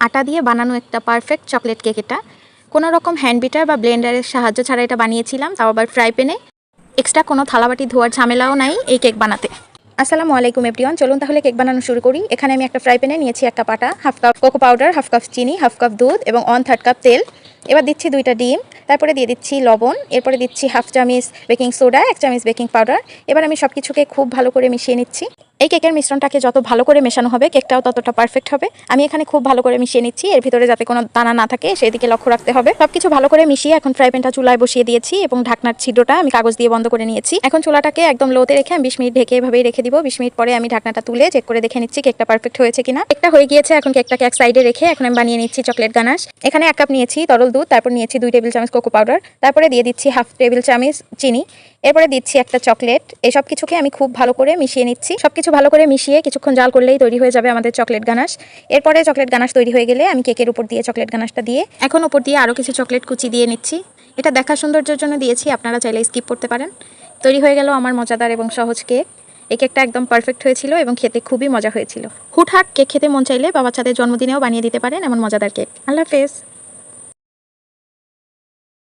আটা দিয়ে বানানো একটা পারফেক্ট চকলেট কেক। এটা কোনো রকম হ্যান্ড বিটার বা ব্লেন্ডারের সাহায্য ছাড়া এটা বানিয়েছিলাম, তাও আবার ফ্রাই প্যানে। এক্সট্রা কোনো থালাবাটি ধোয়ার ঝামেলাও নাই এই কেক বানাতে। আসসালামু আলাইকুম এভরিওয়ান, চলুন তাহলে কেক বানানো শুরু করি। এখানে আমি একটা ফ্রাই প্যানে নিয়েছি 1 কাপ আটা, 1/2 কাপ কোকো পাউডার, 1/2 কাপ চিনি, 1/2 কাপ দুধ এবং 1/3 কাপ তেল। এবার দিচ্ছি 2টা ডিম, তারপরে দিয়ে দিচ্ছি লবণ, এরপরে দিচ্ছি 1/2 চামচ বেকিং সোডা, 1 চামচ বেকিং পাউডার। এবার আমি সব কিছুকে খুব ভালো করে মিশিয়ে নিচ্ছি। এই কেকের মিশ্রণটাকে যত ভালো করে মেশানো হবে কেকটাও ততটা পারফেক্ট হবে। আমি এখানে খুব ভালো করে মিশিয়ে নিচ্ছি, এর ভিতরে যাতে কোনো দানা না থাকে সেদিকে লক্ষ্য রাখতে হবে। সবকিছু ভালো করে মিশিয়ে এখন ফ্রাই প্যানটা চুলায় বসিয়ে দিয়েছি এবং ঢাকনার ছিদ্রটা আমি কাগজ দিয়ে বন্ধ করে নিয়েছি। এখন চুলাটাকে একদম লোতে রেখে আমি 20 মিনিট ঢেকে এভাবেই রেখে দিব। 20 মিনিট পরে আমি ঢাকনাটা তুলে চেক করে দেখে নিচ্ছি কেকটা পারফেক্ট হয়েছে কিনা। কেকটা হয়ে গিয়েছে, এখন কেকটাকে এক সাইডে রেখে এখন আমি বানিয়ে নিচ্ছি চকলেট গানাশ। এখানে 1 কাপ নিয়েছি তরল দুধ, তারপর নিয়েছি 2 টেবিল চামচ কোকো পাউডার, তারপরে দিয়ে দিচ্ছি 1/2 টেবিল চামচ চিনি, এরপরে দিচ্ছি একটা চকলেট। এই সব কিছুকে আমি খুব ভালো করে মিশিয়ে নিচ্ছি। সবকিছু ভালো করে মিশিয়ে কিছুক্ষণ জাল করলেই তৈরি হয়ে যাবে আমাদের চকলেট গানাশ। এরপরে চকলেট গানাশ তৈরি হয়ে গেলে আমি কেকের উপর দিয়ে চকলেট গানাশটা দিয়ে এখন উপর দিয়ে আরও কিছু চকলেট কুচি দিয়ে নিচ্ছি। এটা দেখা সৌন্দর্যের জন্য দিয়েছি, আপনারা চাইলে স্কিপ করতে পারেন। তৈরি হয়ে গেল আমার মজাদার এবং সহজ কেক। এই কেকটা একদম পারফেক্ট হয়েছিল এবং খেতে খুবই মজা হয়েছিল। হুটহাট কেক খেতে মন চাইলে বা বাচ্চাদের জন্মদিনেও বানিয়ে দিতে পারেন এমন মজাদার কেক। আল্লাহ হাফেজ।